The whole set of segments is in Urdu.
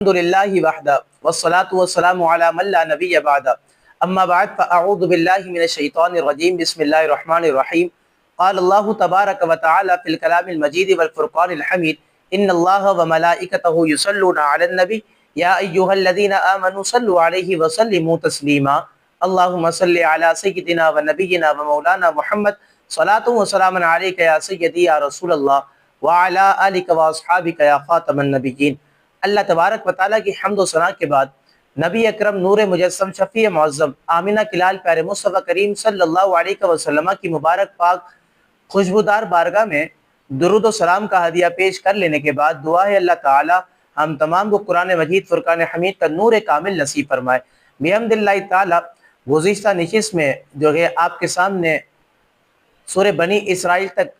الحمدللہ وحدہ والصلاة والسلام علی من لا نبی بعد اما بعد فاعوذ باللہ من الشیطان الرجیم بسم اللہ الرحمن الرحیم قال اللہ تبارک و تعالی فی الکلام المجید والفرقان الحمید ان اللہ وملائکتہ یصلون علی النبی یا ایہا الذین آمنوا صلوا علیہ وسلموا تسلیما اللہم صلی علی سیدنا و نبینا و مولانا محمد صلاۃ و سلام علیک یا سیدی یا رسول اللہ وعلی آلک و اصحابک یا خاتم النبیین۔ اللہ تبارک و تعالیٰ کی حمد و ثنا کے بعد نبی اکرم نور مجسم شفیع معظم آمینہ کی لال پیارے مصطفیٰ کریم صلی اللہ علیہ وسلم کی مبارک پاک خوشبودار بارگاہ میں درود و سلام کا ہدیہ پیش کر لینے کے بعد دعا ہے اللہ تعالیٰ ہم تمام کو قرآن مجید فرقان حمید کا نور کامل نصیب فرمائے۔ بحمد اللہ تعالیٰ گزشتہ نشست میں جو ہے آپ کے سامنے سورہ بنی اسرائیل تک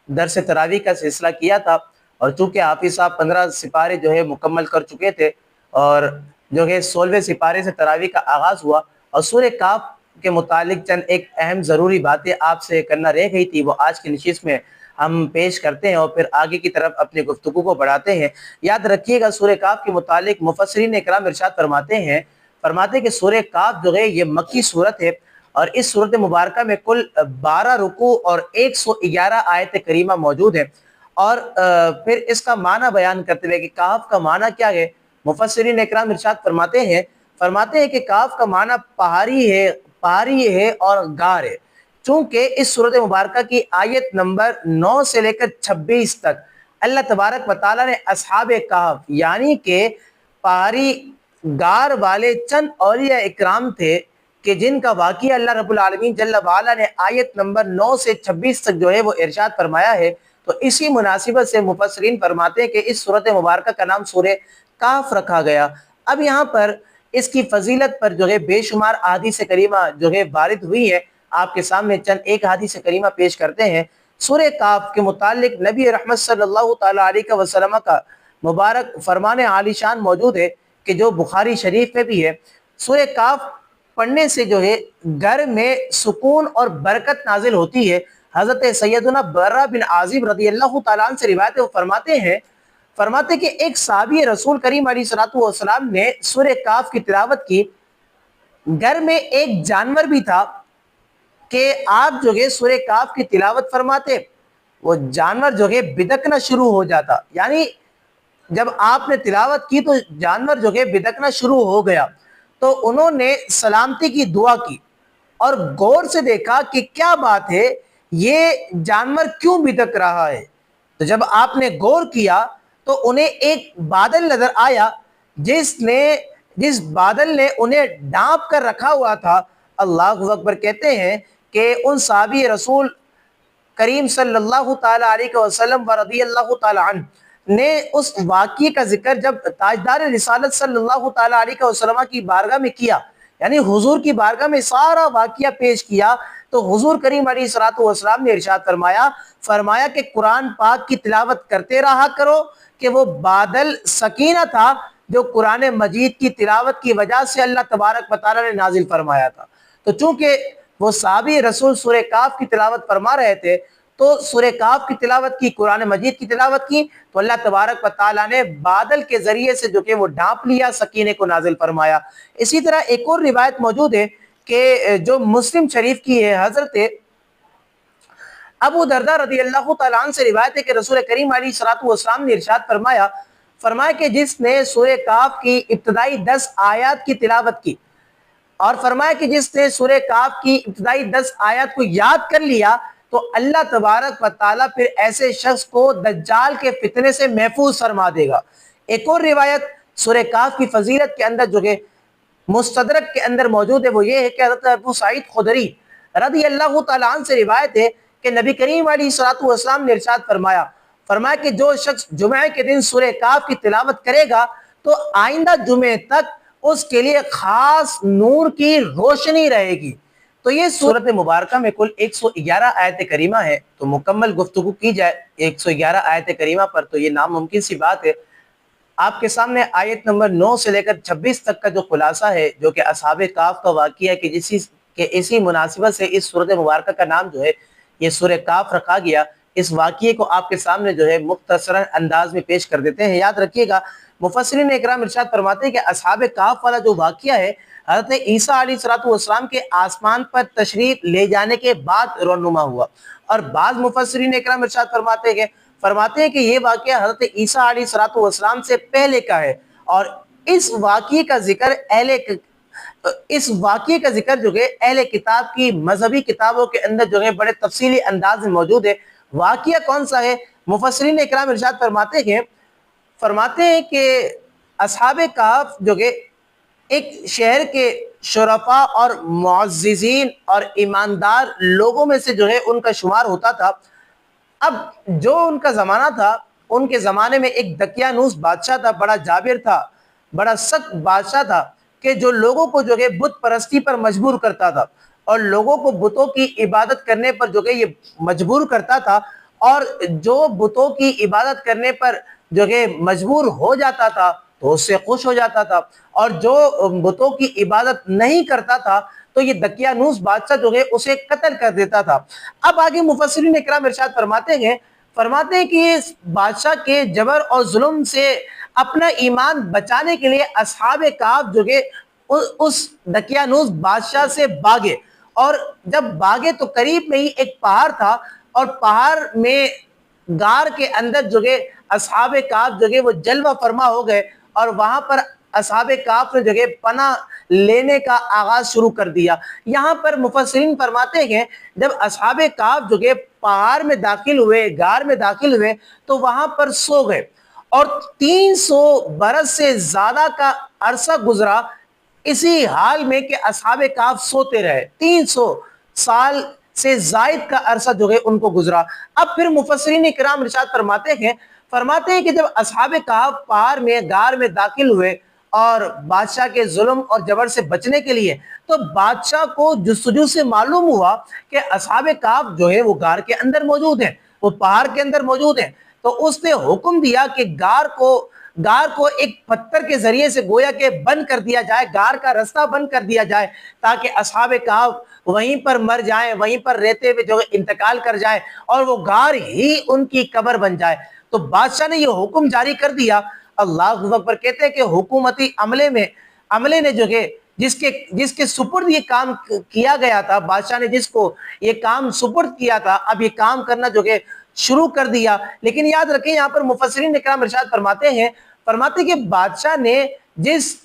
درس تراویح کا سلسلہ کیا تھا، اور چونکہ حافظ صاحب 15 سپارے جو ہے مکمل کر چکے تھے اور جو ہے 16ویں سپارے سے تراویح کا آغاز ہوا، اور سورہ کاف کے متعلق چند ایک اہم ضروری باتیں آپ سے کرنا رہ گئی تھی، وہ آج کی نشست میں ہم پیش کرتے ہیں اور پھر آگے کی طرف اپنی گفتگو کو بڑھاتے ہیں۔ یاد رکھیے گا سورہ کاف کے متعلق مفسرین اکرام ارشاد فرماتے ہیں کہ سورہ کاف جو ہے یہ مکی صورت ہے، اور اس صورت مبارکہ میں کل 12 رکوع اور 111 آیت کریمہ موجود ہیں۔ اور پھر اس کا معنی بیان کرتے ہوئے کہ کاف کا معنی کیا ہے، مفسرین اکرام ارشاد فرماتے ہیں کہ کاف کا معنی پہاڑی ہے اور غار ہے، چونکہ اس سورت مبارکہ کی آیت نمبر 9 سے لے کر 26 تک اللہ تبارک و تعالیٰ نے اصحاب کہف یعنی کہ پہاڑی غار والے چند اولیاء اکرام تھے کہ جن کا واقعہ اللہ رب العالمین جل وعلا نے آیت نمبر 9 سے 26 تک جو ہے وہ ارشاد فرمایا ہے۔ تو اسی مناسبت سے مفسرین فرماتے ہیں کہ اس سورت مبارکہ کا نام سورہ کاف رکھا گیا۔ اب یہاں پر اس کی فضیلت پر جو ہے بے شمار احادیث کریمہ جو ہے وارد ہوئی ہے، آپ کے سامنے چند ایک حدیث کریمہ پیش کرتے ہیں۔ سورہ کاف کے متعلق نبی رحمت صلی اللہ تعالیٰ علیہ وسلم کا مبارک فرمان عالی شان موجود ہے کہ جو بخاری شریف میں بھی ہے۔ سورہ کاف پڑھنے سے جو ہے گھر میں سکون اور برکت نازل ہوتی ہے۔ حضرت سیدنا برہ بن عازب رضی اللہ تعالیٰ عنہ سے روایت ہے، وہ فرماتے کہ ایک صحابی رسول کریم علیہ السلام نے سورہ کاف کی تلاوت کی۔ گھر میں ایک جانور بھی تھا کہ آپ جو ہے سورہ کاف کی تلاوت فرماتے، وہ جانور جو ہے بدکنا شروع ہو جاتا، یعنی جب آپ نے تلاوت کی تو جانور جو ہے بدکنا شروع ہو گیا۔ تو انہوں نے سلامتی کی دعا کی اور غور سے دیکھا کہ کیا بات ہے، یہ جانور کیوں بدک رہا ہے۔ تو جب آپ نے غور کیا تو انہیں ایک بادل نظر آیا جس بادل نے انہیں ڈھانپ کر رکھا ہوا تھا۔ اللہ اکبر۔ کہتے ہیں کہ ان صحابی رسول کریم صلی اللہ تعالیٰ علیہ وسلم و رضی اللہ تعالیٰ عنہ نے اس واقعے کا ذکر جب تاجدار رسالت صلی اللہ تعالیٰ علیہ وسلم کی بارگاہ میں کیا، یعنی حضور کی بارگاہ میں سارا واقعہ پیش کیا، تو حضور کریم علیہ السلام نے ارشاد فرمایا کہ قرآن پاک کی تلاوت کرتے رہا کرو، کہ وہ بادل سکینہ تھا جو قرآن مجید کی تلاوت کی وجہ سے اللہ تبارک و تعالیٰ نے نازل فرمایا تھا۔ تو چونکہ وہ صحابی رسول سورہ کاف کی تلاوت فرما رہے تھے، تو سورہ کاف کی تلاوت کی، قرآن مجید کی تلاوت کی، تو اللہ تبارک و تعالیٰ نے بادل کے ذریعے سے جو کہ وہ ڈھانپ لیا، سکینے کو نازل فرمایا۔ اسی طرح ایک اور روایت موجود ہے کہ جو مسلم شریف کی ہے، حضرت ابو دردہ رضی اللہ تعالیٰ عنہ سے روایت ہے کہ رسول کریم علیہ السلام نے ارشاد فرمایا کہ جس نے سورہ کاف کی ابتدائی 10 آیات کی تلاوت کی، اور فرمایا کہ جس نے سورہ کاف کی ابتدائی 10 آیات کو یاد کر لیا، تو اللہ تبارک و تعالیٰ پھر ایسے شخص کو دجال کے فتنے سے محفوظ فرما دے گا۔ ایک اور روایت سورہ کاف کی فضیلت کے اندر جو کہ مستدرک کے اندر موجود ہے، وہ یہ ہے کہ حضرت ابو سعید خدری رضی اللہ تعالیٰ عنہ سے روایت ہے کہ نبی کریم علیہ السلام نے ارشاد فرمایا کہ جو شخص جمعہ کے دن سورہ کاف کی تلاوت کرے گا تو آئندہ جمعے تک اس کے لیے خاص نور کی روشنی رہے گی۔ تو یہ سورت مبارکہ میں کل 111 آیت کریمہ ہے، تو مکمل گفتگو کی جائے 111 آیت کریمہ پر تو یہ ناممکن سی بات ہے۔ آپ کے سامنے آیت نمبر 9 سے لے کر 26 تک کا جو خلاصہ ہے، جو کہ اصحاب کاف کا واقعہ ہے کہ اسی مناسبت سے اس سورت مبارکہ کا نام جو ہے یہ سورہ کاف رکھا گیا۔ اس واقعے کو آپ کے سامنے جو ہے مختصراً انداز میں پیش کر دیتے ہیں۔ یاد رکھیے گا مفسرین اکرام ارشاد فرماتے ہیں کہ اصحاب کہف والا جو واقعہ ہے حضرت عیسیٰ علیہ السلام کے آسمان پر تشریف لے جانے کے بعد رونما ہوا، اور بعض مفسرین اکرام ارشاد فرماتے ہیں کہ یہ واقعہ حضرت عیسیٰ علیہ السلام سے پہلے کا ہے، اور اس واقعے کا ذکر جو ہے اہل کتاب کی مذہبی کتابوں کے اندر جو ہے بڑے تفصیلی انداز میں موجود ہے۔ واقعہ کون سا ہے؟ مفسرین اکرام ارشاد فرماتے ہیں کہ اصحاب کہف جو کہ ایک شہر کے شرفاء اور معززین اور ایماندار لوگوں میں سے جو ہے ان کا شمار ہوتا تھا۔ اب جو ان کا زمانہ تھا، ان کے زمانے میں ایک دقیانوس بادشاہ تھا، بڑا جابر تھا، بڑا سخت بادشاہ تھا، کہ جو لوگوں کو جو ہے بت پرستی پر مجبور کرتا تھا، اور لوگوں کو بتوں کی عبادت کرنے پر جو کہ یہ مجبور کرتا تھا، اور جو بتوں کی عبادت کرنے پر جو کہ مجبور ہو جاتا تھا تو اس سے خوش ہو جاتا تھا، اور جو بتوں کی عبادت نہیں کرتا تھا تو یہ دقیانوس بادشاہ جو ہے اسے قتل کر دیتا تھا۔ اب آگے مفسرین اکرام ارشاد فرماتے ہیں کہ اس بادشاہ کے جبر اور ظلم سے اپنا ایمان بچانے کے لیے اصحاب کہف جو کہ اس دقیانوس بادشاہ سے بھاگے، اور جب بھاگے تو قریب میں ہی ایک پہاڑ تھا، اور پہاڑ میں غار کے اندر جو کہ اصحاب کہف جو کہ وہ جلوہ فرما ہو گئے، اور وہاں پر اصحاب کہف نے جو کہ پناہ لینے کا آغاز شروع کر دیا۔ یہاں پر مفسرین فرماتے ہیں جب اصحاب کہف جو کہ پہاڑ میں داخل ہوئے، غار میں داخل ہوئے، تو وہاں پر سو گئے، اور 300 برس سے زیادہ کا عرصہ گزرا اسی حال میں کہ اصحاب کہف سوتے رہے۔ 300 سال سے زائد کا عرصہ جو ہے ان کو گزرا۔ اب پھر مفسرین اکرام ارشاد فرماتے ہیں کہ جب اصحاب کہف پہاڑ میں غار میں داخل ہوئے اور بادشاہ کے ظلم اور جبر سے بچنے کے لیے، تو بادشاہ کو جستجو سے معلوم ہوا کہ اصحاب کہف جو ہے وہ غار کے اندر موجود ہیں، وہ پہاڑ کے اندر موجود ہیں، تو اس نے حکم دیا کہ غار کو ایک پتھر کے ذریعے سے گویا کہ بند کر دیا جائے، غار کا رستہ بند کر دیا جائے، تاکہ اصحاب کہف وہیں پر مر جائیں، وہیں پر رہتے ہوئے جو انتقال کر جائیں، اور وہ غار ہی ان کی قبر بن جائے۔ تو بادشاہ نے یہ حکم جاری کر دیا۔ اللہ اکبر، کہتے ہیں کہ حکومتی عملے نے جو کہ جس کے سپرد یہ کام کیا گیا تھا، بادشاہ نے جس کو یہ کام سپرد کیا تھا، اب یہ کام کرنا جو کہ شروع کر دیا۔ لیکن یاد رکھیں، یہاں پر مفسرین اکرام ارشاد فرماتے کہ بادشاہ نے جس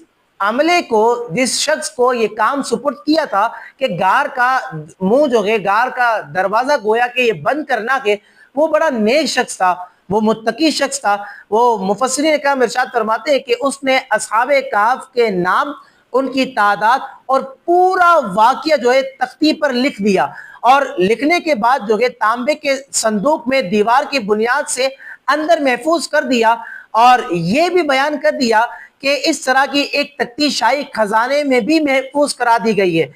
شخص کو یہ کام سپرد کیا تھا کہ غار کا منہ جو ہے، غار کا دروازہ گویا کہ یہ بند کرنا، کہ وہ بڑا نیک شخص تھا، وہ متقی شخص تھا۔ وہ مفسرین اکرام ارشاد فرماتے ہیں کہ اس نے اصحاب کہف کے نام، ان کی تعداد اور پورا واقعہ جو ہے تختی پر لکھ دیا، اور لکھنے کے بعد جو ہے تانبے کے صندوق میں دیوار کی بنیاد سے اندر محفوظ کر دیا، اور یہ بھی بیان کر دیا کہ اس طرح کی ایک تختی شاہی خزانے میں بھی محفوظ کرا دی گئی ہے۔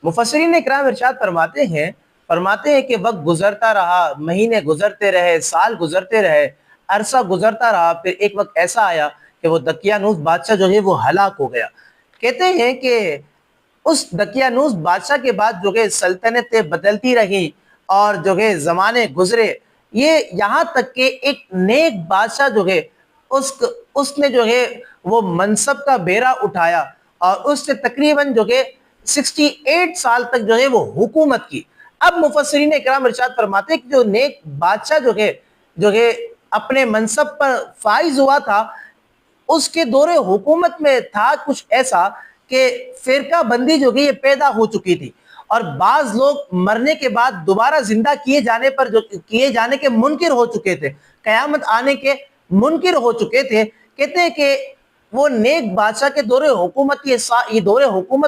مفسرین اکرام ارشاد فرماتے ہیں کہ وقت گزرتا رہا، مہینے گزرتے رہے، سال گزرتے رہے، عرصہ گزرتا رہا، پھر ایک وقت ایسا آیا کہ وہ دقیانوس بادشاہ جو ہے وہ ہلاک ہو گیا۔ کہتے ہیں کہ اس دقیانوس بادشاہ کے بعد جو کہ سلطنتیں بدلتی رہیں، اور جو کہ زمانے گزرے، یہ یہاں تک کہ ایک نیک بادشاہ جو ہے اس نے جو ہے وہ منصب کا بیڑا اٹھایا، اور اس سے تقریباً جو کہ 68 سال تک جو ہے وہ حکومت کی۔ اب مفسرین اکرام ارشاد فرماتے ہیں کہ جو نیک بادشاہ جو کہ اپنے منصب پر فائز ہوا تھا، اس کے دور حکومت میں تھا کچھ ایسا کہ فرقہ بندی جو کہ یہ پیدا ہو چکی تھی، اور بعض لوگ مرنے کے بعد دوبارہ زندہ کیے جانے کے منکر ہو چکے تھے، قیامت آنے کے منکر ہو چکے تھے۔ کہتے ہیں کہ وہ نیک بادشاہ کے دور حکومت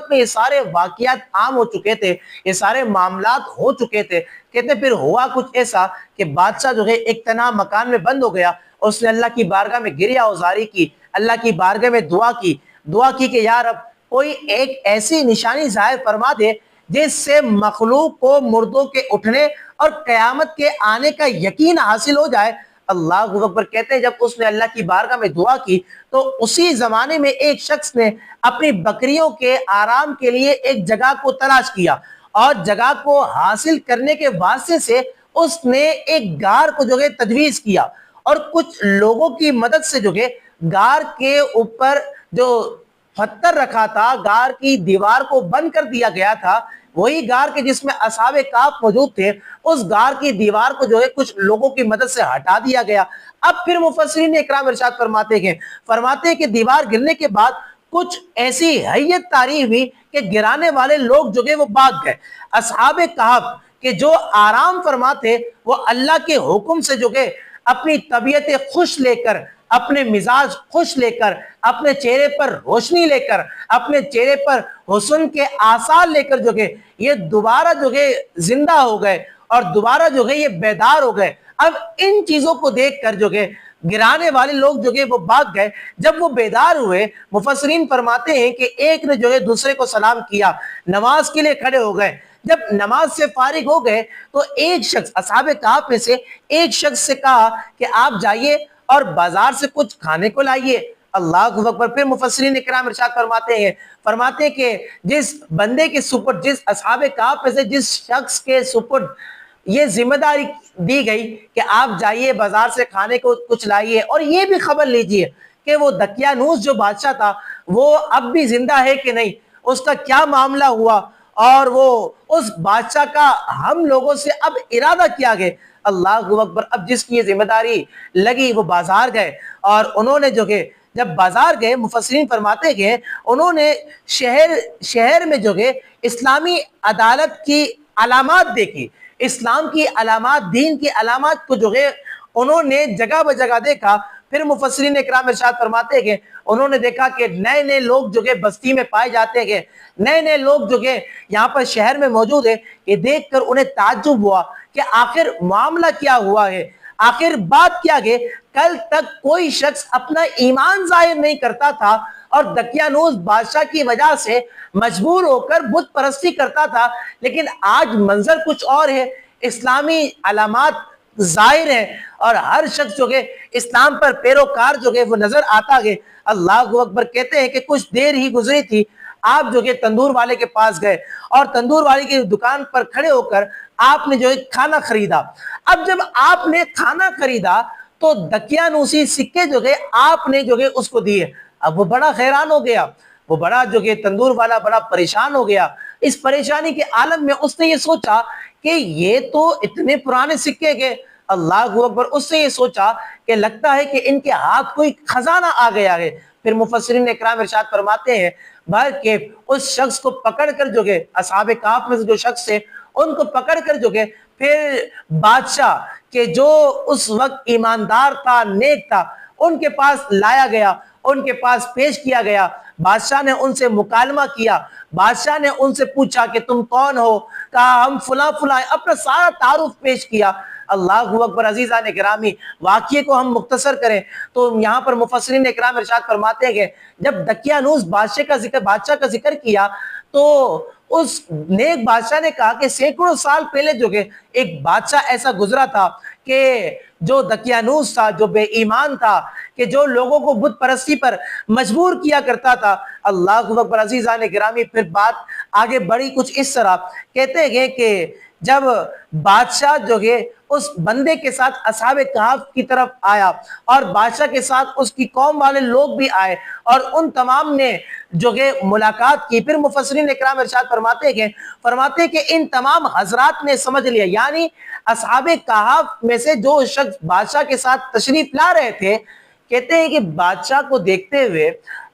میں یہ سارے واقعات عام ہو چکے تھے، یہ سارے معاملات ہو چکے تھے۔ کہتے ہیں پھر ہوا کچھ ایسا کہ بادشاہ جو ہے ایک تنہا مکان میں بند ہو گیا، اس نے اللہ کی بارگاہ میں گریہ اوزاری کی، اللہ کی بارگاہ میں دعا کی کہ یا رب کوئی ایک ایسی نشانی ظاہر فرما دے جس سے مخلوق کو مردوں کے اٹھنے اور قیامت کے آنے کا یقین حاصل ہو جائے۔ اللہ اکبر، کہتے ہیں جب اس نے اللہ کی بارگاہ میں دعا کی تو اسی زمانے میں ایک شخص نے اپنی بکریوں کے آرام کے لیے ایک جگہ کو تلاش کیا، اور جگہ کو حاصل کرنے کے واسطے سے اس نے ایک غار کو جو ہے تجویز کیا، اور کچھ لوگوں کی مدد سے جو ہے غار کے اوپر جو پتھر رکھا تھا، غار کی دیوار کو بند کر دیا گیا تھا، وہی غار کے جس میں اصحاب کہف موجود تھے، اس غار کی دیوار کو جو ہے کچھ لوگوں کی مدد سے ہٹا دیا گیا۔ اب پھر مفسرین اکرام ارشاد فرماتے ہیں کہ دیوار گرنے کے بعد کچھ ایسی حیت طاری ہوئی کہ گرانے والے لوگ جو کہ وہ بھاگ گئے۔ اصحاب کہف کہ جو آرام فرما تھے، وہ اللہ کے حکم سے جو کہ اپنی طبیعت خوش لے کر، اپنے مزاج خوش لے کر، اپنے چہرے پر روشنی لے کر، اپنے چہرے پر حسن کے آثار لے کر جو کہ یہ دوبارہ جو کہ زندہ ہو گئے اور دوبارہ جو کہ یہ بیدار ہو گئے۔ اب ان چیزوں کو دیکھ کر جو کہ گرانے والے لوگ جو کہ وہ بھاگ گئے۔ جب وہ بیدار ہوئے، مفسرین فرماتے ہیں کہ ایک نے جو ہے دوسرے کو سلام کیا، نماز کے لیے کھڑے ہو گئے۔ جب نماز سے فارغ ہو گئے تو ایک شخص اصحاب کہف میں سے ایک شخص سے کہا کہ آپ جائیے اور بازار سے کچھ کھانے کو لائیے۔ اللہ اکبر۔ پھر مفسرین اکرام ارشاد فرماتے ہیں کہ جس بندے کے سپرد، جس اصحاب کہف میں سے جس شخص کے سپرد یہ ذمہ داری دی گئی کہ آپ جائیے بازار سے کھانے کو کچھ لائیے اور یہ بھی خبر لیجئے کہ وہ دقیانوس جو بادشاہ تھا وہ اب بھی زندہ ہے کہ نہیں، اس کا کیا معاملہ ہوا، اور وہ اس بادشاہ کا ہم لوگوں سے اب ارادہ کیا گیا۔ اللہ اکبر۔ اب جس کی یہ ذمہ داری لگی وہ بازار گئے، اور انہوں نے جو کہ جب بازار گئے، مفسرین فرماتے گئے انہوں نے شہر میں جو کہ اسلامی عدالت کی علامات دیکھی، اسلام کی علامات، دین کی علامات کو جو ہے انہوں نے جگہ بہ جگہ دیکھا۔ پھر مفسرین اکرام ارشاد فرماتے ہیں انہوں نے دیکھا کہ نئے نئے لوگ جو کہ بستی میں پائے جاتے ہیں، نئے نئے لوگ جو کہ یہاں پر شہر میں موجود ہیں۔ یہ دیکھ کر انہیں تعجب ہوا کہ آخر معاملہ کیا ہوا ہے، آخر بات کیا گئے۔ کل تک کوئی شخص اپنا ایمان ظاہر نہیں کرتا تھا اور دقیانوس بادشاہ کی وجہ سے مجبور ہو کر بت پرستی کرتا تھا، لیکن آج منظر کچھ اور ہے، اسلامی علامات ظاہر ہیں اور ہر شخص جو کہ اسلام پر پیروکار جو کہ وہ نظر آتا گئے۔ اللہ اکبر۔ کہتے ہیں کہ کچھ دیر ہی گزری تھی، آپ جو کہ تندور والے کے پاس گئے اور تندور والے کی دکان پر کھڑے ہو کر آپ نے جو ہے کھانا خریدا۔ اب جب آپ نے کھانا خریدا تو دقیانوسی سکے جو کہ آپ نے جو کہ اس کو دیے۔ اب وہ بڑا حیران ہو گیا، وہ بڑا جو کہ تندور والا بڑا پریشان ہو گیا۔ اس پریشانی کے عالم میں اس نے یہ سوچا کہ یہ تو اتنے پرانے سکے کے، اللہ اکبر۔ اس نے یہ سوچا کہ لگتا ہے کہ ان کے ہاتھ کوئی خزانہ آ گیا ہے۔ پھر مفسرین اکرام ارشاد فرماتے ہیں کہ اس شخص کو پکڑ کر جو کہ اصحاب کہف میں سے جو شخص ہے ان کو پکڑ کر جو کہ پھر بادشاہ کہ جو اس وقت ایماندار تھا، نیک تھا، ان کے پاس لایا گیا، ان کے پاس پیش کیا گیا۔ بادشاہ نے ان سے مکالمہ کیا، بادشاہ نے ان سے پوچھا کہ تم کون ہو؟ کہا ہم فلاں فلاں، اپنا سارا تعارف پیش کیا۔ اللہ اکبر۔ عزیزان گرامی، واقعے کو ہم مختصر کریں تو یہاں پر مفسرین اکرام ارشاد فرماتے ہیں کہ جب دقیانوس بادشاہ کا ذکر کیا تو اس نیک بادشاہ نے کہا کہ سینکڑوں سال پہلے جو کہ ایک بادشاہ ایسا گزرا تھا کہ جو دقیانوس تھا، جو بے ایمان تھا، کہ جو لوگوں کو بت پرستی پر مجبور کیا کرتا تھا۔ اللہ اکبر۔ عزیزان گرامی، پھر بات آگے بڑھی کچھ اس طرح، کہتے ہیں کہ جب بادشاہ جو ہے اس بندے کے ساتھ اصحاب کہف کی طرف آیا اور بادشاہ کے ساتھ اس کی قوم والے لوگ بھی آئے اور ان تمام نے جو کہ ملاقات کی۔ پھر مفسرین اکرام ارشاد فرماتے ہیں کہ ان تمام حضرات نے سمجھ لیا، یعنی اصحاب کہف میں سے جو شخص بادشاہ کے ساتھ تشریف لا رہے تھے، کہتے ہیں کہ بادشاہ کو دیکھتے ہوئے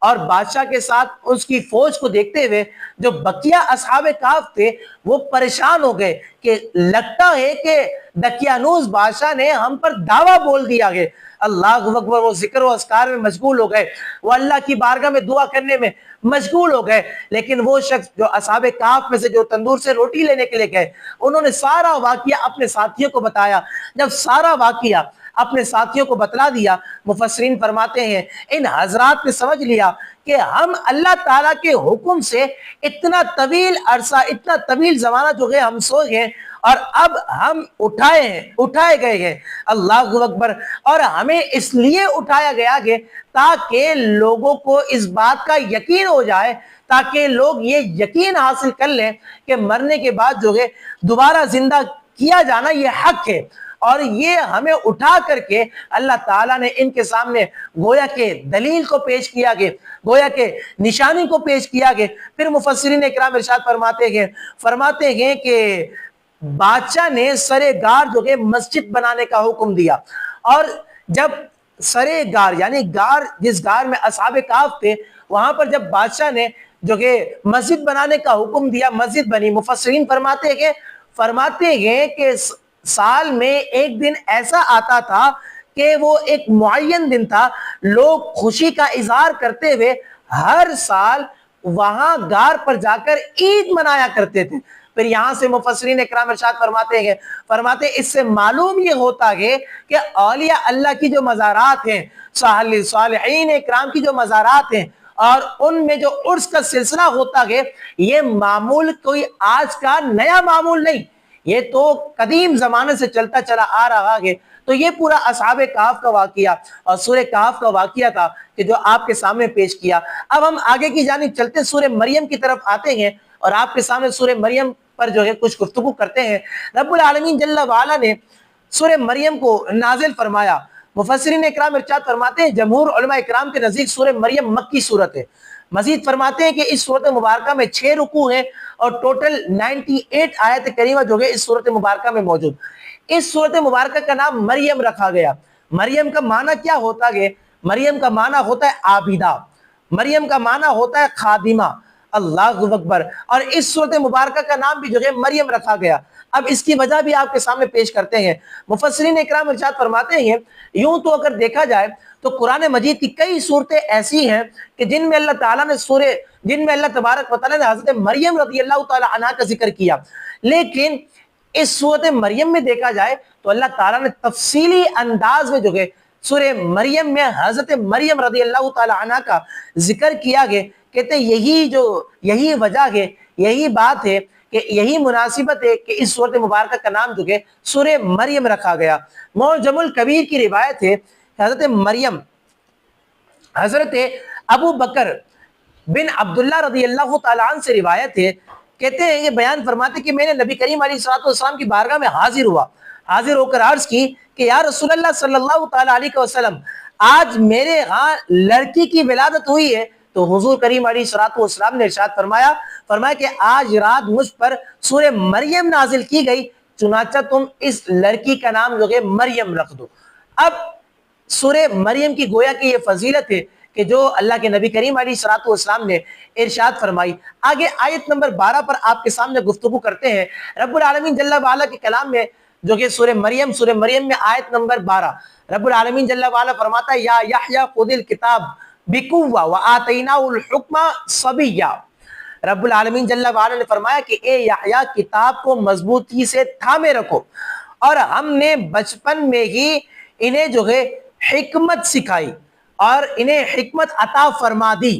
اور بادشاہ کے ساتھ اس کی فوج کو دیکھتے ہوئے جو بقیہ اصحاب کہف تھے وہ پریشان ہو گئے کہ لگتا ہے کہ دقیانوس بادشاہ نے ہم پر دعویٰ بول دیا ہے۔ اللہ اکبر۔ وہ ذکر و اذکار میں مشغول ہو گئے، وہ اللہ کی بارگاہ میں دعا کرنے میں مشغول ہو گئے۔ لیکن وہ شخص جو اصحاب کہف میں سے جو تندور سے روٹی لینے کے لیے گئے، انہوں نے سارا واقعہ اپنے ساتھیوں کو بتایا۔ جب سارا واقعہ اپنے ساتھیوں کو بتلا دیا، مفسرین فرماتے ہیں ان حضرات نے سمجھ لیا کہ ہم اللہ تعالیٰ کے حکم سے اتنا طویل عرصہ، اتنا طویل زمانہ جو ہے ہم سو گئے اور اب ہم اٹھائے گئے ہیں۔ اللہ اکبر۔ اور ہمیں اس لیے اٹھایا گیا کہ تاکہ لوگوں کو اس بات کا یقین ہو جائے، تاکہ لوگ یہ یقین حاصل کر لیں کہ مرنے کے بعد جو ہے دوبارہ زندہ کیا جانا یہ حق ہے۔ اور یہ ہمیں اٹھا کر کے اللہ تعالیٰ نے ان کے سامنے گویا کہ دلیل کو پیش کیا گیا، گویا کہ نشانی کو پیش کیا گیا۔ پھر مفسرین اکرام ارشاد فرماتے ہیں کہ بادشاہ نے سرے گار جو کہ مسجد بنانے کا حکم دیا، اور جب سرے گار یعنی گار، جس گار میں اصحاب کہف تھے، وہاں پر جب بادشاہ نے جو کہ مسجد بنانے کا حکم دیا، مسجد بنی۔ مفسرین فرماتے ہیں کہ سال میں ایک دن ایسا آتا تھا کہ وہ ایک معین دن تھا، لوگ خوشی کا اظہار کرتے ہوئے ہر سال وہاں گار پر جا کر عید منایا کرتے تھے۔ پھر یہاں سے مفسرین اکرام ارشاد فرماتے اس سے معلوم یہ ہوتا ہے کہ اولیاء اللہ کی جو مزارات ہیں، صالحین اکرام کی جو مزارات ہیں، اور ان میں جو عرس کا سلسلہ ہوتا ہے، یہ معمول کوئی آج کا نیا معمول نہیں، یہ تو قدیم زمانے سے چلتا چلا آ رہا ہے۔ تو یہ پورا اصحاب کہف کا واقعہ اور سورہ کہف کا واقعہ تھا کہ جو آپ کے سامنے پیش کیا۔ اب ہم آگے کی جانب چلتے سورہ مریم کی طرف آتے ہیں اور آپ کے سامنے سورہ مریم پر جو ہے کچھ گفتگو کرتے ہیں۔ رب العالمین جل وعلا نے سورہ مریم کو نازل فرمایا۔ مفسرین اکرام ارشاد فرماتے ہیں جمہور علماء اکرام کے نزدیک سورہ مریم مکی صورت ہے۔ مزید فرماتے ہیں کہ اس صورت مبارکہ میں 6 رکوع ہیں اور ٹوٹل 98 آیت کریمہ جو ہے اس صورت مبارکہ میں موجود۔ اس صورت مبارکہ کا نام مریم رکھا گیا۔ مریم کا معنی کیا ہوتا ہے؟ مریم کا معنی ہوتا ہے عابدہ، مریم کا معنی ہوتا ہے خادمہ۔ اللہ اکبر۔ اور اس صورت مبارکہ کا نام بھی جو ہے مریم رکھا گیا۔ اب اس کی وجہ بھی آپ کے سامنے پیش کرتے ہیں۔ مفسرین اکرام ارشاد فرماتے ہیں یوں تو اگر دیکھا جائے تو قرآن مجید کی کئی صورتیں ایسی ہیں کہ جن میں اللہ تبارک و تعالیٰ نے حضرت مریم رضی اللہ تعالیٰ عنہ کا ذکر کیا، لیکن اس صورت مریم میں دیکھا جائے تو اللہ تعالیٰ نے تفصیلی انداز میں جو ہے سورہ مریم میں حضرت مریم رضی اللہ تعالیٰ عنہ کا ذکر کیا گیا۔ کہتے ہیں یہی وجہ ہے، یہی بات ہے کہ یہی مناسبت ہے کہ اس سورت مبارکہ کا نام جو ہے سورہ مریم رکھا گیا۔ معجم الکبیر کی روایت ہے حضرت مریم، حضرت ابو بکر بن عبداللہ رضی اللہ تعالیٰ عنہ سے روایت ہے، کہتے ہیں یہ بیان فرماتے کہ میں نے نبی کریم علیہ السلام کی بارگاہ میں حاضر ہو کر عرض کی کہ یا رسول اللہ صلی اللہ تعالیٰ علیہ وسلم، آج میرے ہاں لڑکی کی ولادت ہوئی ہے۔ تو حضور کریم علیہ السلام نے ارشاد فرمایا کہ آج رات مجھ پر سورہ مریم نازل کی گئی، چنانچہ تم اس لڑکی کا نام جو ہے مریم رکھ دو۔ اب سورہ مریم کی گویا کہ یہ فضیلت ہے کہ جو اللہ کے نبی کریم علیہ السلام نے ارشاد فرمائی۔ آگے آیت نمبر 12 پر آپ کے سامنے گفتگو کرتے ہیں۔ رب العالمین جل وعلا کے کلام میں جو کہ سورہ مریم میں آیت نمبر 12 رب العالمین جل وعلا فرماتا ہے یا یحییٰ خذ الکتاب بقوہ وآتیناہ الحکم صبیہ۔ رب العالمین جل وعلا نے فرمایا کہ اے یحییٰ کتاب کو مضبوطی سے تھامے رکھو، اور ہم نے بچپن میں ہی انہیں جو ہے حکمت سکھائی اور انہیں حکمت عطا فرما دی۔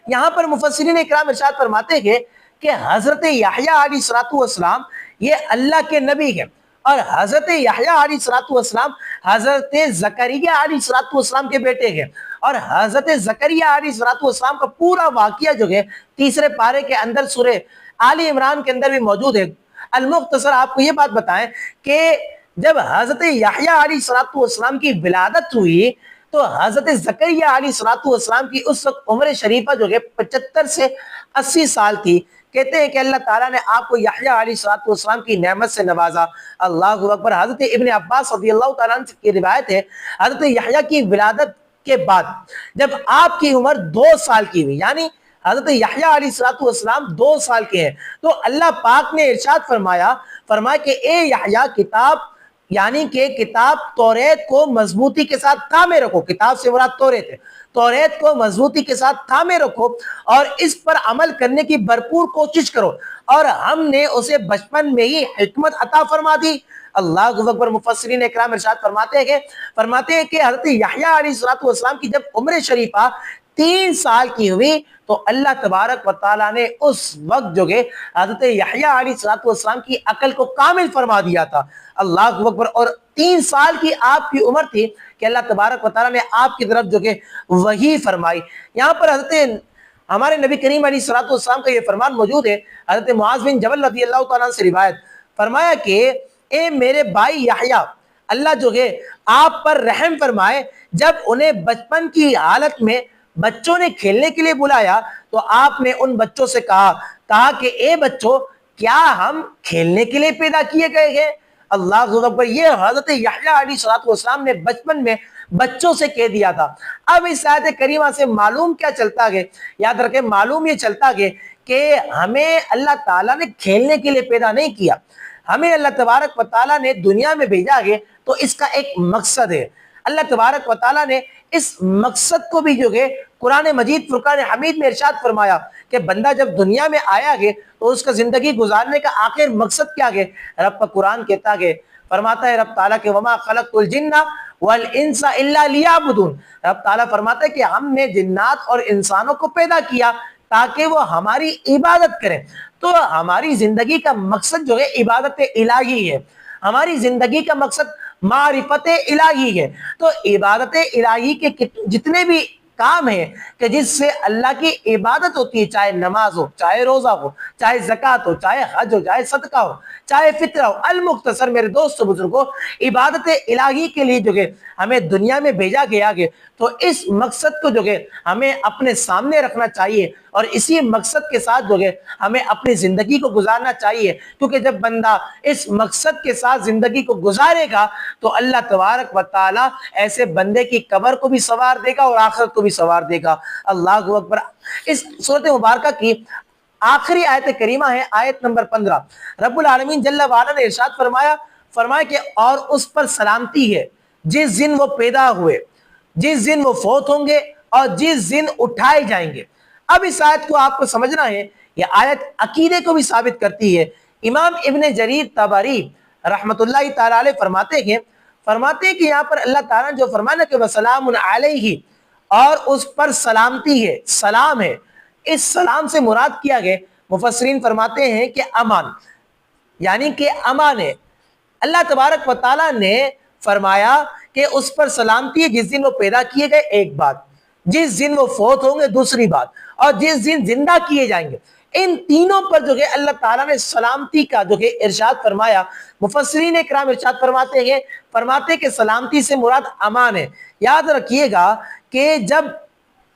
یہاں پر مفسرین اکرام ارشاد فرماتے ہیں کہ حضرت یحییٰ علیہ السلام یہ اللہ کے نبی ہیں، اور حضرت یحییٰ علیہ السلام حضرت زکریا علیہ السلام کے بیٹے ہیں، اور حضرت زکریا علیہ السلام کا پورا واقعہ جو ہے 3 پارے کے اندر سورہ آل عمران کے اندر بھی موجود ہے۔ المختصر آپ کو یہ بات بتائیں کہ جب حضرت یحییٰ علیہ السلام کی ولادت ہوئی تو حضرت زکریا علیہ السلام کی اس وقت عمر شریفہ جو ہے 75 سے 80 سال تھی۔ کہتے ہیں کہ اللہ تعالیٰ نے آپ کو یحییٰ علیہ السلام کی نعمت سے نوازا۔ اللہ اکبر۔ حضرت ابن عباس رضی اللہ تعالیٰ عنہ کی روایت ہے حضرت یحییٰ کی ولادت کے بعد جب آپ کی عمر 2 سال کی ہوئی، یعنی حضرت یحییٰ علیہ السلام 2 سال کے ہیں، تو اللہ پاک نے ارشاد فرمایا کہ اے یحییٰ کتاب یعنی کہ کتاب توریت کو مضبوطی کے ساتھ تھامے رکھو۔ کتاب سے مراد توریت ہے، توریت کو مضبوطی کے ساتھ تھامے رکھو اور اس پر عمل کرنے کی بھرپور کوشش کرو، اور ہم نے اسے بچپن میں ہی حکمت عطا فرما دی۔ اللہ اکبر۔ مفسرین اکرام ارشاد فرماتے ہیں کہ حضرت یحییٰ علیہ السلام کی جب عمر شریفہ 3 سال کی ہوئی تو اللہ تبارک و تعالیٰ نے اس وقت جو کہ حضرت یحییٰ علیہ السلام کی عقل کو کامل فرما دیا تھا۔ اللہ اکبر۔ اور 3 سال کی آپ کی عمر تھی کہ اللہ تبارک و تعالیٰ نے آپ کی طرف جو کہ وحی فرمائی۔ یہاں پر حضرت ہمارے نبی کریم علیہ السلام کا یہ فرمان موجود ہے۔ حضرت معاذ بن جبل رضی اللہ تعالیٰ سے روایت فرمایا کہ اے میرے بھائی یحییٰ، اللہ جو ہے آپ پر رحم فرمائے، جب انہیں بچپن کی حالت میں بچوں نے کھیلنے کے لیے بلایا تو آپ نے ان بچوں سے کہا کہ اے بچوں، کیا ہم کھیلنے کے لیے پیدا کیے گئے ہیں؟ اللہ اکبر، یہ حضرت یحییٰ علیہ السلام نے بچپن میں بچوں سے کہہ دیا تھا۔ اب اس آیت کریمہ سے معلوم کیا چلتا ہے؟ یاد رکھیں، معلوم یہ چلتا ہے کہ ہمیں اللہ تعالیٰ نے کھیلنے کے لیے پیدا نہیں کیا، ہمیں اللہ تبارک و تعالیٰ نے دنیا میں بھیجا ہے تو اس کا ایک مقصد ہے۔ اللہ تبارک و تعالیٰ نے اس مقصد کو بھی جو ہے قرآن مجید فرقان حمید میں ارشاد فرمایا کہ بندہ جب دنیا میں آیا ہے تو اس کا زندگی گزارنے کا آخر مقصد کیا ہے؟ رب کا قرآن کہتا ہے، فرماتا ہے رب تعالیٰ کہ وما خلقت الجن والانس الا لیعبدون، رب تعالیٰ فرماتا ہے کہ ہم نے جنات اور انسانوں کو پیدا کیا تاکہ وہ ہماری عبادت کریں۔ تو ہماری زندگی کا مقصد جو ہے عبادت الہی ہے، ہماری زندگی کا مقصد معرفت الہی ہے۔ تو عبادت الہی کے جتنے بھی کام ہیں کہ جس سے اللہ کی عبادت ہوتی ہے، چاہے نماز ہو، چاہے روزہ ہو، چاہے زکوٰۃ ہو، چاہے حج ہو، چاہے صدقہ ہو، چاہے فطرہ ہو، المختصر میرے دوست و بزرگوں، عبادت الہی کے لیے جو ہے ہمیں دنیا میں بھیجا گیا ہے۔ تو اس مقصد کو جو ہے ہمیں اپنے سامنے رکھنا چاہیے اور اسی مقصد کے ساتھ جو ہے ہمیں اپنی زندگی کو گزارنا چاہیے، کیونکہ جب بندہ اس مقصد کے ساتھ زندگی کو گزارے گا تو اللہ تبارک و تعالی ایسے بندے کی قبر کو بھی سنوار دے گا اور آخرت کو بھی سنوار دے گا۔ اللہ اکبر۔ اس سورۃ مبارکہ کی آخری آیت کریمہ ہے آیت نمبر 15۔ رب العالمین جل وعلا نے ارشاد فرمایا کہ اور اس پر سلامتی ہے جس دن وہ پیدا ہوئے، جس دن وہ فوت ہوں گے اور جس دن اٹھائے جائیں گے۔ اب اس آیت کو آپ کو سمجھنا ہے، یہ آیت عقیدے کو بھی ثابت کرتی ہے۔ امام ابن جریر طبری رحمت اللہ تعالی علیہ فرماتے ہیں کہ یہاں پر اللہ تعالیٰ نے جو فرمایا کہ وسلام علیہ، اور اس پر سلامتی ہے، سلام ہے، اس سلام سے مراد کیا گیا، مفسرین فرماتے ہیں کہ امان، یعنی کہ امان ہے۔ اللہ تبارک و تعالیٰ نے فرمایا کہ اس پر سلامتی ہے جس دن وہ پیدا کیے گئے، ایک بات، جس دن وہ فوت ہوں گے، دوسری بات، اور جس دن زندہ کیے جائیں گے، ان تینوں پر جو ہے اللہ تعالیٰ نے سلامتی کا جو ہے ارشاد فرمایا۔ مفسرین اکرام ارشاد فرماتے کہ سلامتی سے مراد امان ہے۔ یاد رکھیے گا کہ جب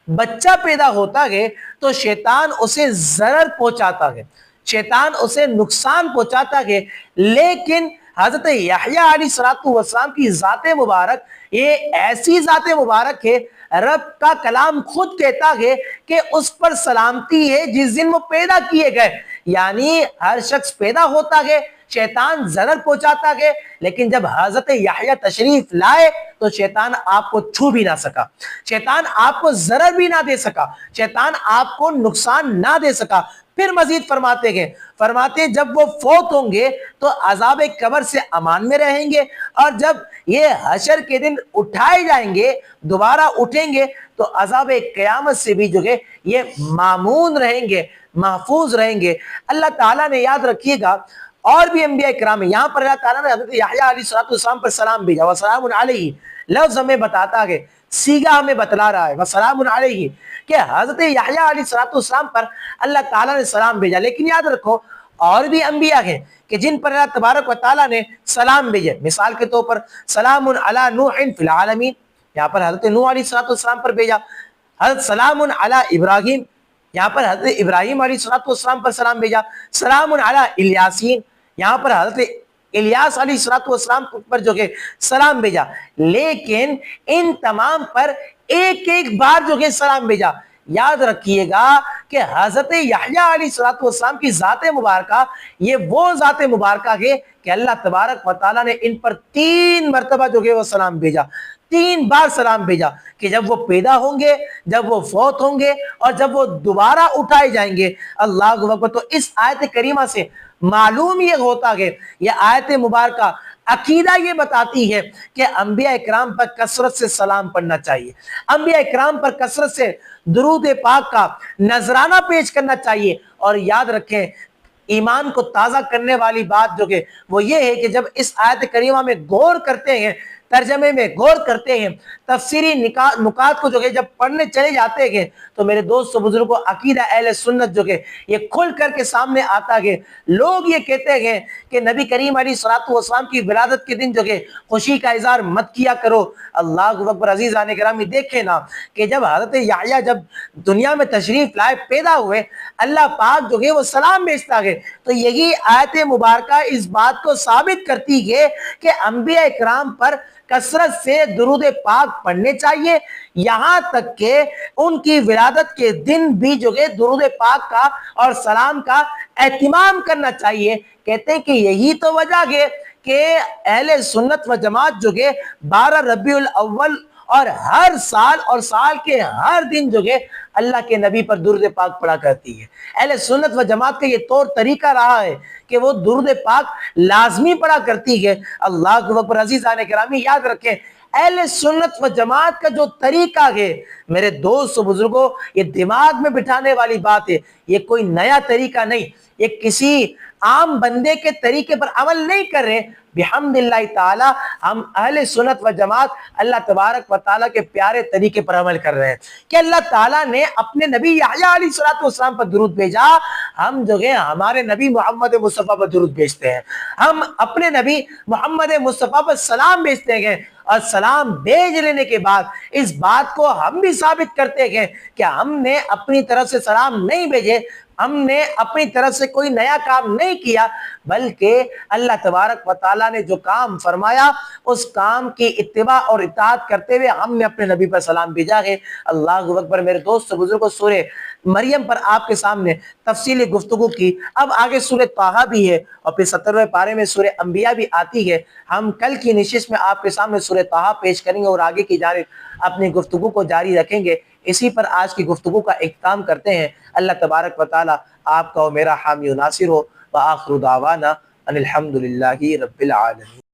بچہ پیدا ہوتا ہے تو شیطان اسے ضرر پہنچاتا ہے، شیطان اسے نقصان پہنچاتا ہے، لیکن حضرت یحییٰ علیہ السلام کی ذات مبارک یہ ایسی ذات مبارک ہے، رب کا کلام خود کہتا ہے کہ اس پر سلامتی ہے جس دن وہ پیدا کیے گئے۔ یعنی ہر شخص پیدا ہوتا ہے، شیطان ضرر پہنچاتا ہے، لیکن جب حضرت یحییٰ تشریف لائے تو شیطان آپ کو چھو بھی نہ سکا، شیطان آپ کو ضرر بھی نہ دے سکا، شیطان آپ کو نقصان نہ دے سکا۔ پھر مزید فرماتے ہیں جب وہ فوت ہوں گے تو عذاب قبر سے امان میں رہیں گے، اور جب یہ حشر کے دن اٹھائے جائیں گے، دوبارہ اٹھیں گے، تو عذاب قیامت سے بھی جو ہے یہ مامون رہیں گے، محفوظ رہیں گے۔ اللہ تعالیٰ نے، یاد رکھیے گا، اور بھی انبیاء کرام ہیں، یہاں پر اللہ تعالیٰ نے حضرت یحییٰ علیہ السلام پر سلام بھیجا، وسلام علیہ، لفظ ہمیں بتاتا ہے، سیگا ہمیں بتلا رہا ہے، وسلام علیہ، کہ حضرت یحییٰ علیہ السلام پر اللہ تعالیٰ نے سلام بھیجا۔ لیکن یاد رکھو اور بھی انبیاء ہیں کہ جن پر اللہ تبارک و تعالیٰ نے سلام بھیجے۔ مثال کے طور پر سلام علی نوح فی العالمین، یہاں پر حضرت نوح علیہ السلام پر بھیجا۔ حضرت سلام علی ابراہیم، یہاں پر حضرت ابراہیم علیہ السلام پر سلام بھیجا۔ سلام علی الیاسین، یہاں پر حضرت الیاس علیہ السلام پر جو کہ سلام بھیجا۔ لیکن ان تمام پر ایک ایک بار جو کہ سلام بھیجا۔ یاد رکھیے گا کہ حضرت یحییٰ علیہ السلام کی ذات مبارکہ یہ وہ ذات مبارکہ ہے کہ اللہ تبارک و تعالیٰ نے ان پر 3 مرتبہ جو کہ وہ سلام بھیجا، 3 بار سلام بھیجا، کہ جب وہ پیدا ہوں گے، جب وہ فوت ہوں گے، اور جب وہ دوبارہ اٹھائے جائیں گے۔ اللہ اکبر۔ تو اس آیت کریمہ سے معلوم یہ ہوتا ہے، یہ آیت مبارکہ عقیدہ یہ بتاتی ہے کہ انبیاء اکرام پر کثرت سے سلام پڑھنا چاہیے، انبیاء اکرام پر کثرت سے درود پاک کا نذرانہ پیش کرنا چاہیے۔ اور یاد رکھیں، ایمان کو تازہ کرنے والی بات جو کہ وہ یہ ہے کہ جب اس آیت کریمہ میں غور کرتے ہیں ترجمے میں غور کرتے ہیں، تفسیری نکات کو جو ہے جب پڑھنے چلے جاتے ہیں تو میرے دوست و بزرگوں عقیدہ اہل سنت جو ہے یہ کھل کر کے سامنے آتا ہے۔ لوگ یہ کہتے ہیں کہ نبی کریم علیہ الصلوۃ والسلام کی ولادت کے دن جو ہے خوشی کا اظہار مت کیا کرو۔ اللہ اکبر، عزیزان گرامی دیکھیں نا کہ جب حضرت یحییٰ جب دنیا میں تشریف لائے، پیدا ہوئے، اللہ پاک جو ہے وہ سلام بھیجتا ہے، تو یہی آیت مبارکہ اس بات کو ثابت کرتی ہے کہ انبیاء اکرام پر کثرت سے درود پاک پڑھنے چاہیے، یہاں تک کہ ان کی ولادت کے دن بھی جو ہے درود پاک کا اور سلام کا اہتمام کرنا چاہیے۔ کہتے ہیں کہ یہی تو وجہ ہے کہ اہل سنت و جماعت جو ہے 12 ربیع الاول اور ہر سال اور سال کے ہر دن جو ہے اللہ کے نبی پر درود پاک پڑھا کرتی ہے۔ اہل سنت و جماعت کا یہ طور طریقہ رہا ہے کہ وہ درود پاک لازمی پڑھا کرتی ہے۔ اللہ اکبر، عزیزان گرامی یاد رکھیں، اہل سنت و جماعت کا جو طریقہ ہے میرے دوست و بزرگوں، یہ دماغ میں بٹھانے والی بات ہے، یہ کوئی نیا طریقہ نہیں، یہ کسی عام بندے کے طریقے پر عمل نہیں کر رہے۔ بحمداللہ تعالی ہم اہل سنت و جماعت اللہ تبارک و تعالیٰ کے پیارے طریقے پر عمل کر رہے ہیں کہ اللہ تعالیٰ نے اپنے نبی یحییٰ علیہ الصلوۃ والسلام پر درود بھیجا، ہم جو ہے ہمارے نبی محمد مصطفیٰ پر درود بھیجتے ہیں، ہم اپنے نبی محمد مصطفیٰ پر سلام بھیجتے ہیں، اور سلام بھیج لینے کے بعد اس بات کو ہم بھی ثابت کرتے ہیں کہ ہم نے اپنی طرف سے سلام نہیں بھیجے، ہم نے اپنی طرف سے کوئی نیا کام نہیں کیا، بلکہ اللہ تبارک و تعالیٰ نے جو کام فرمایا اس کام کی اتباع اور اطاعت کرتے ہوئے ہم نے اپنے نبی پر سلام بھیجا ہے۔ اللہ اکبر، میرے دوست بزرگوں، سورہ مریم پر آپ کے سامنے تفصیلی گفتگو کی، اب آگے سورہ طٰہٰ بھی ہے اور پھر 17ویں پارے میں سورہ انبیاء بھی آتی ہے۔ ہم کل کی نشست میں آپ کے سامنے سورہ طٰہٰ پیش کریں گے اور آگے کی جانب اپنی گفتگو کو جاری رکھیں گے۔ اسی پر آج کی گفتگو کا اختتام کرتے ہیں۔ اللہ تبارک و تعالی آپ کا و میرا حامی و ناصر ہو۔ وآخر دعوانا ان الحمد للہ رب العالمین۔